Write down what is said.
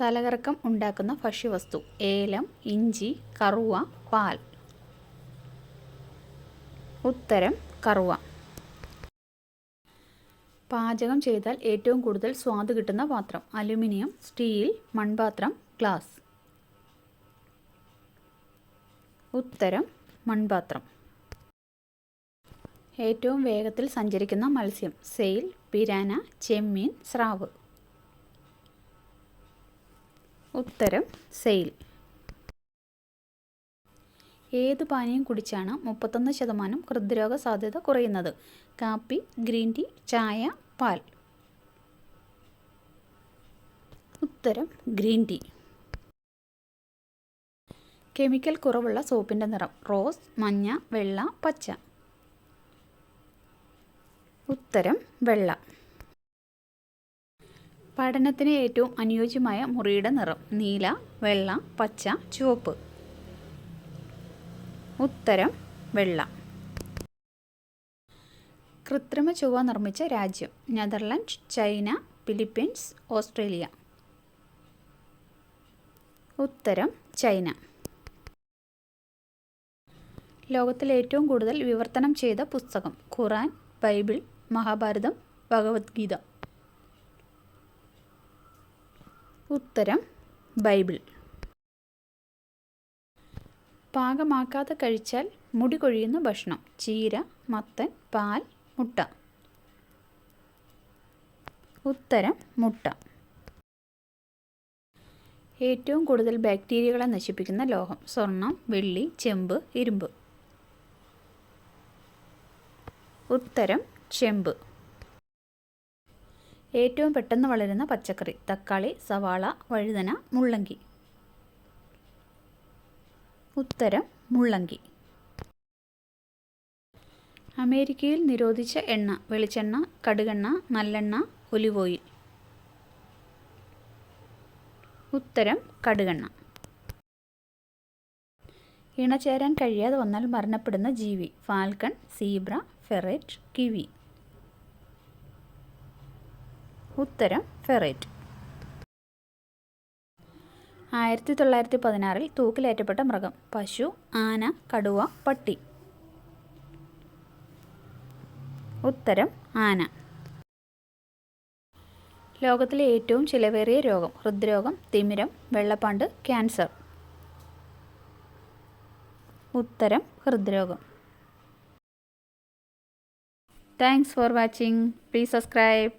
തലകറക്കം ഉണ്ടാക്കുന്ന ഭക്ഷ്യവസ്തു: ഏലം, ഇഞ്ചി, കറുവ, പാൽ. ഉത്തരം കറുവ. പാചകം ചെയ്താൽ ഏറ്റവും കൂടുതൽ സ്വാദ് കിട്ടുന്ന പാത്രം: അലുമിനിയം, സ്റ്റീൽ, മൺപാത്രം, ഗ്ലാസ്. ഉത്തരം മൺപാത്രം. ഏറ്റവും വേഗത്തിൽ സഞ്ചരിക്കുന്ന മത്സ്യം: സെയിൽ, പിരാന, ചെമ്മീൻ, സ്രാവ്. ഉത്തരം സെയിൽ. ഏത് പാനീയം കുടിച്ചാണ് 31% ഹൃദ്രോഗ സാധ്യത കുറയുന്നത്? കാപ്പി, ഗ്രീൻ ടീ, ചായ, പാൽ. ഉത്തരം ഗ്രീൻ ടീ. കെമിക്കൽ കുറവുള്ള സോപ്പിൻ്റെ നിറം: റോസ്, മഞ്ഞ, വെള്ള, പച്ച. ഉത്തരം വെള്ള. പഠനത്തിന് ഏറ്റവും അനുയോജ്യമായ മുറിയുടെ നിറം: നീല, വെള്ള, പച്ച, ചുവപ്പ്. ഉത്തരം വെള്ള. കൃത്രിമ ചൊവ്വ നിർമ്മിച്ച രാജ്യം: നെതർലൻഡ്, ചൈന, ഫിലിപ്പീൻസ്, ഓസ്ട്രേലിയ. ഉത്തരം ചൈന. ലോകത്തിലെ ഏറ്റവും കൂടുതൽ വിവർത്തനം ചെയ്ത പുസ്തകം: ഖുർആൻ, ബൈബിൾ, മഹാഭാരതം, ഭഗവത്ഗീത. ഉത്തരം ബൈബിൾ. പാകമാക്കാതെ കഴിച്ചാൽ മുടി കൊഴിയുന്ന ഭക്ഷണം: ചീര, മത്തൻ, പാൽ, മുട്ട. ഉത്തരം മുട്ട. ഏറ്റവും കൂടുതൽ ബാക്ടീരിയകളെ നശിപ്പിക്കുന്ന ലോഹം: സ്വർണം, വെള്ളി, ചെമ്പ്, ഇരുമ്പ്. ഉത്തരം ചെമ്പ്. ഏറ്റവും പെട്ടെന്ന് വളരുന്ന പച്ചക്കറി: തക്കാളി, സവാള, വഴുതന, മുള്ളങ്കി. ഉത്തരം മുള്ളങ്കി. അമേരിക്കയിൽ നിരോധിച്ച എണ്ണ: വെളിച്ചെണ്ണ, കടുകെണ്ണ, നല്ലെണ്ണ, ഒലിവ് ഓയിൽ. ഉത്തരം കടുകെണ്ണ. ഇണചേരാൻ കഴിയാതെ വന്നാൽ മരണപ്പെടുന്ന ജീവി: ഫാൽക്കൺ, സീബ്ര, ഫെറേറ്റ്, കിവി. ഉത്തരം ഫെറേറ്റ്. 1916 തൂക്കിലേറ്റപ്പെട്ട മൃഗം: പശു, ആന, കടുവ, പട്ടി. ഉത്തരം ആന. ലോകത്തിലെ ഏറ്റവും ചിലവേറിയ രോഗം: ഹൃദ്രോഗം, തിമിരം, വെള്ളപ്പാണ്ട്, ക്യാൻസർ. ഉത്തരം ഹൃദ്രോഗം. Thanks for watching. Please subscribe.